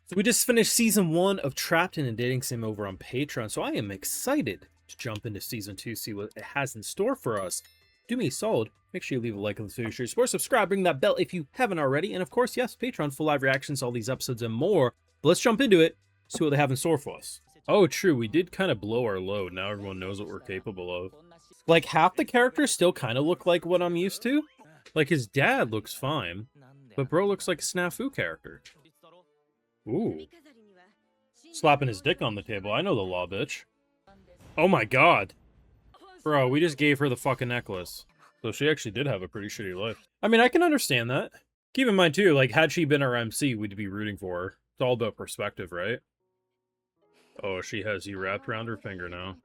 So we just finished season 1 of Trapped in a Dating Sim over on Patreon, so I am excited to jump into season 2, see what it has in store for us. Do me a solid, make sure you leave a like on this video, share your support, subscribe, ring that bell if you haven't already, and of course, yes, Patreon, full live reactions, all these episodes and more. But let's jump into it, see what they have in store for us. Oh, true, we did kind of blow our load, now everyone knows what we're capable of. Like, half the characters still kind of look like what I'm used to. Like, his dad looks fine, but bro looks like a Snafu character. Ooh. Slapping his dick on the table. I know the law, bitch. Oh my god. Bro, we just gave her the fucking necklace. So she actually did have a pretty shitty life. I mean, I can understand that. Keep in mind, too, like, had she been our MC, we'd be rooting for her. It's all about perspective, right? Oh, she has you wrapped around her finger now.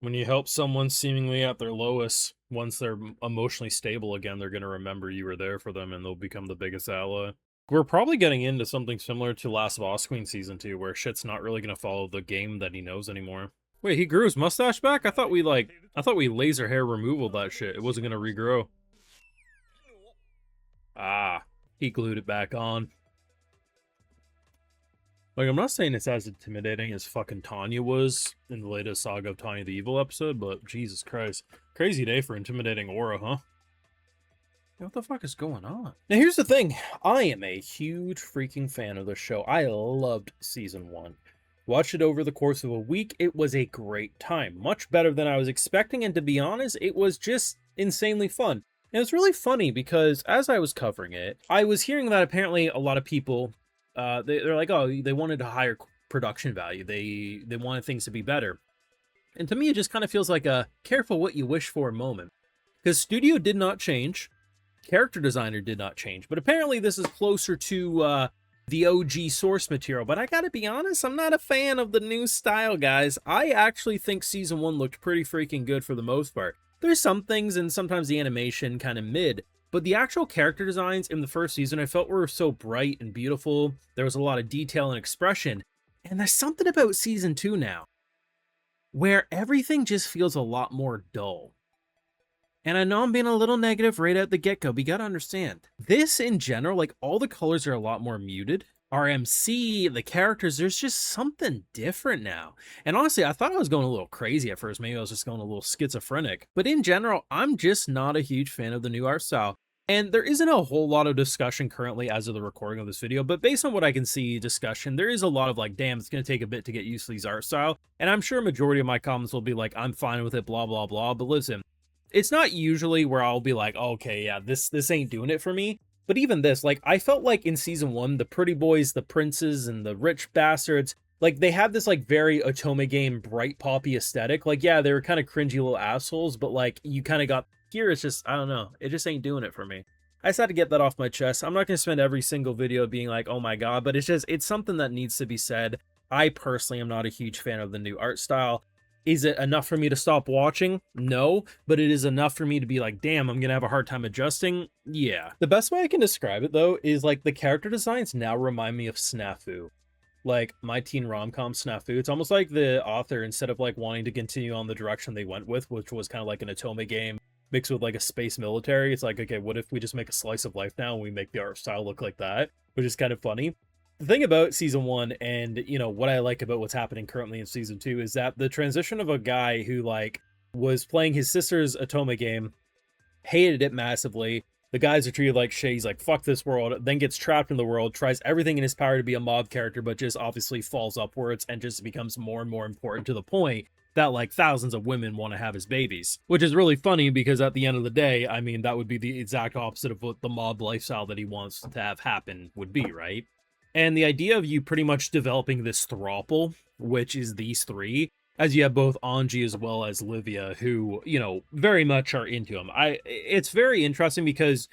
When you help someone seemingly at their lowest, once they're emotionally stable again, they're going to remember you were there for them and they'll become the biggest ally. We're probably getting into something similar to Last Boss Queen Season 2, where shit's not really going to follow the game that he knows anymore. Wait, he grew his mustache back? I thought we laser hair removal that shit. It wasn't going to regrow. Ah, he glued it back on. Like, I'm not saying it's as intimidating as fucking Tanya was in the latest Saga of Tanya the Evil episode, but Jesus Christ. Crazy day for intimidating aura, huh? What the fuck is going on? Now, here's the thing. I am a huge freaking fan of the show. I loved season 1. Watched it over the course of a week. It was a great time. Much better than I was expecting, and to be honest, it was just insanely fun. And it's really funny because as I was covering it, I was hearing that apparently a lot of people, they're like, oh, they wanted a higher production value. They wanted things to be better. And to me, it just kind of feels like a careful what you wish for moment. Because studio did not change. Character designer did not change, but apparently this is closer to the OG source material. But I gotta be honest, I'm not a fan of the new style, guys. I actually think season 1 looked pretty freaking good for the most part. There's some things, and sometimes the animation kind of mid, but the actual character designs in the first season I felt were so bright and beautiful. There was a lot of detail and expression, and there's something about season 2 now where everything just feels a lot more dull. And I know I'm being a little negative right at the get-go, but you gotta understand. This, in general, like, all the colors are a lot more muted. Our MC, the characters, there's just something different now. And honestly, I thought I was going a little crazy at first. Maybe I was just going a little schizophrenic. But in general, I'm just not a huge fan of the new art style. And there isn't a whole lot of discussion currently as of the recording of this video, but based on what I can see discussion, there is a lot of like, damn, it's going to take a bit to get used to these art style. And I'm sure a majority of my comments will be like, I'm fine with it, blah, blah, blah. But listen, it's not usually where I'll be like, okay, yeah, this ain't doing it for me. But even this, like, I felt like in season 1, the pretty boys, the princes, and the rich bastards, like, they had this, like, very Otome game, bright poppy aesthetic. Like, yeah, they were kind of cringy little assholes, but, like, you kind of got, here, it's just, I don't know, it just ain't doing it for me. I just had to get that off my chest. I'm not going to spend every single video being like, oh my god, but it's something that needs to be said. I personally am not a huge fan of the new art style. Is it enough for me to stop watching? No, but it is enough for me to be like, damn, I'm gonna have a hard time adjusting. Yeah. The best way I can describe it, though, is like the character designs now remind me of Snafu. Like my teen rom-com Snafu. It's almost like the author, instead of like wanting to continue on the direction they went with, which was kind of like an Otome game mixed with like a space military, it's like, okay, what if we just make a slice of life now and we make the art style look like that? Which is kind of funny. The thing about season 1 and, you know, what I like about what's happening currently in season 2 is that the transition of a guy who, like, was playing his sister's Otome game, hated it massively. The guys are treated like shit. He's like, fuck this world, then gets trapped in the world, tries everything in his power to be a mob character, but just obviously falls upwards and just becomes more and more important to the point that, like, thousands of women want to have his babies. Which is really funny because at the end of the day, I mean, that would be the exact opposite of what the mob lifestyle that he wants to have happen would be, right? And the idea of you pretty much developing this throuple, which is these three, as you have both Anji as well as Livia, who, you know, very much are into him. It's very interesting because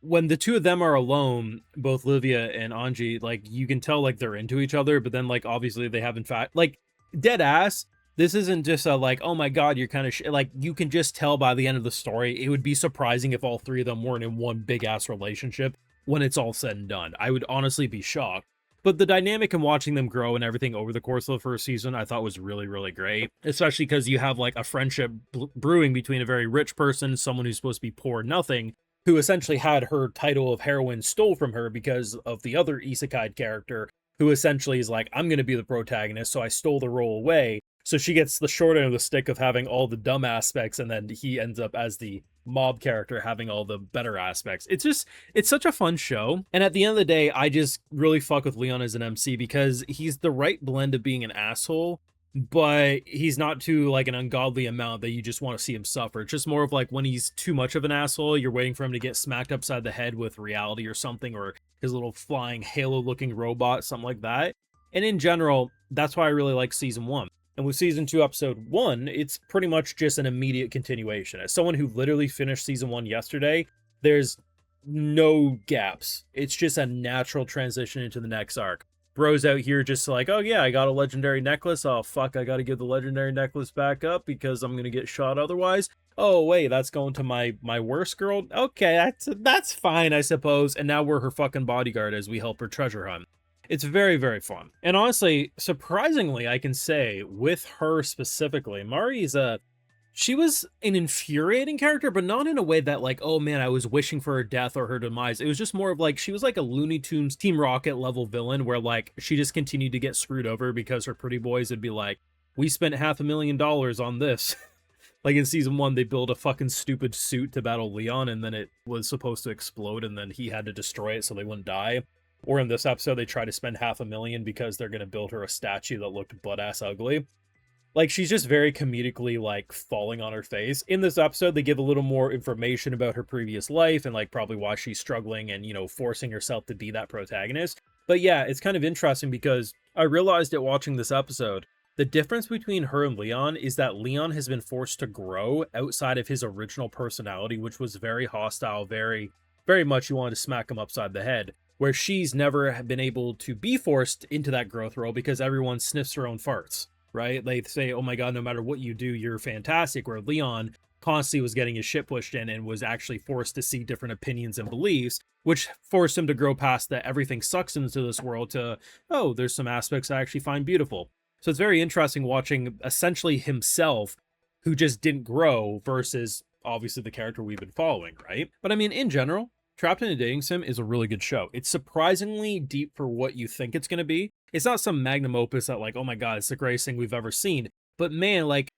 when the two of them are alone, both Livia and Anji, like, you can tell, like, they're into each other, but then, like, obviously they have, in fact, like, dead ass, this isn't just a, like, oh my god, you're kind of like, you can just tell by the end of the story. It would be surprising if all three of them weren't in one big-ass relationship when it's all said and done. I would honestly be shocked. But the dynamic and watching them grow and everything over the course of the first season, I thought was really, really great. Especially because you have, like, a friendship brewing between a very rich person, someone who's supposed to be poor nothing, who essentially had her title of heroine stole from her because of the other isekai character who essentially is like, I'm going to be the protagonist, so I stole the role away. So she gets the short end of the stick of having all the dumb aspects, and then he ends up as the mob character having all the better aspects. It's such a fun show. And at the end of the day, I just really fuck with Leon as an MC because he's the right blend of being an asshole, but he's not to like an ungodly amount that you just want to see him suffer. It's just more of like when he's too much of an asshole, you're waiting for him to get smacked upside the head with reality or something, or his little flying halo looking robot, something like that. And in general, that's why I really like season 1. And with season 2, episode 1, it's pretty much just an immediate continuation. As someone who literally finished season 1 yesterday, there's no gaps. It's just a natural transition into the next arc. Bro's out here just like, oh yeah, I got a legendary necklace. Oh fuck, I gotta give the legendary necklace back up because I'm gonna get shot otherwise. Oh wait, that's going to my worst girl. Okay, that's fine, I suppose. And now we're her fucking bodyguard as we help her treasure hunt. It's very, very fun. And honestly, surprisingly, I can say with her specifically, she was an infuriating character, but not in a way that like, oh man, I was wishing for her death or her demise. It was just more of like, she was like a Looney Tunes Team Rocket level villain where like, she just continued to get screwed over because her pretty boys would be like, we spent $500,000 on this. Like in season 1, they built a fucking stupid suit to battle Leon, and then it was supposed to explode, and then he had to destroy it so they wouldn't die. Or in this episode, they try to spend $500,000 because they're going to build her a statue that looked butt-ass ugly. Like, she's just very comedically, like, falling on her face. In this episode, they give a little more information about her previous life and, like, probably why she's struggling and, you know, forcing herself to be that protagonist. But yeah, it's kind of interesting because I realized it watching this episode. The difference between her and Leon is that Leon has been forced to grow outside of his original personality, which was very hostile, very, very much you wanted to smack him upside the head. Where she's never been able to be forced into that growth role because everyone sniffs her own farts, right? They say, oh my god, no matter what you do, you're fantastic. Where Leon constantly was getting his shit pushed in and was actually forced to see different opinions and beliefs, which forced him to grow past that everything sucks into this world to, oh, there's some aspects I actually find beautiful. So it's very interesting watching essentially himself, who just didn't grow, versus obviously the character we've been following, right? But I mean, in general, Trapped in a Dating Sim is a really good show. It's surprisingly deep for what you think it's going to be. It's not some magnum opus that like, oh my god, it's the greatest thing we've ever seen. But man, like,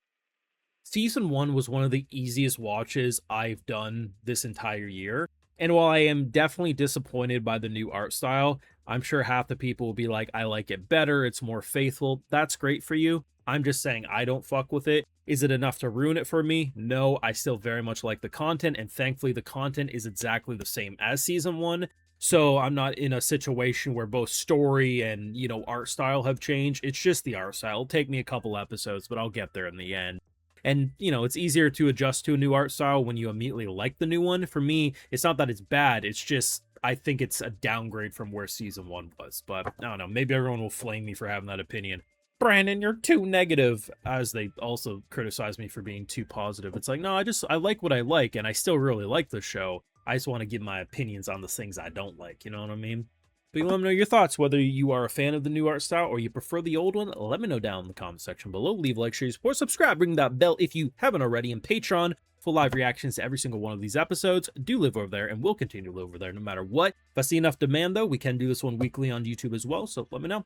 season 1 was one of the easiest watches I've done this entire year. And while I am definitely disappointed by the new art style, I'm sure half the people will be like, I like it better, it's more faithful. That's great for you. I'm just saying I don't fuck with it. Is it enough to ruin it for me? No, I still very much like the content, and thankfully the content is exactly the same as season 1. So I'm not in a situation where both story and, you know, art style have changed. It's just the art style. It'll take me a couple episodes, but I'll get there in the end. And, you know, it's easier to adjust to a new art style when you immediately like the new one. For me, it's not that it's bad. It's just, I think it's a downgrade from where season 1 was. But I don't know, maybe everyone will flame me for having that opinion. Brandon, you're too negative, as they also criticize me for being too positive. It's like, no, I like what I like, and I still really like the show. I just want to give my opinions on the things I don't like, you know what I mean? But you let me know your thoughts, whether you are a fan of the new art style or you prefer the old one. Let me know down in the comment section below. Leave a like, share, support, subscribe, ring that bell if you haven't already, and Patreon for live reactions to every single one of these episodes. Do live over there, and we'll continue to live over there no matter what. If I see enough demand, though, we can do this one weekly on YouTube as well, so let me know.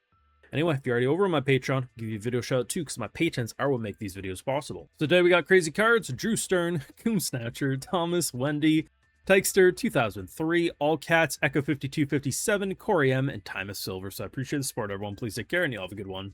Anyway, if you're already over on my Patreon, I'll give you a video shout out too, because my patrons are what make these videos possible. So today we got Crazy Cards, Drew Stern, Coon Snatcher, Thomas, Wendy, Tykester, 2003, All Cats, Echo 5257, Corey M, and Time of Silver. So I appreciate the support, everyone. Please take care, and you'll have a good one.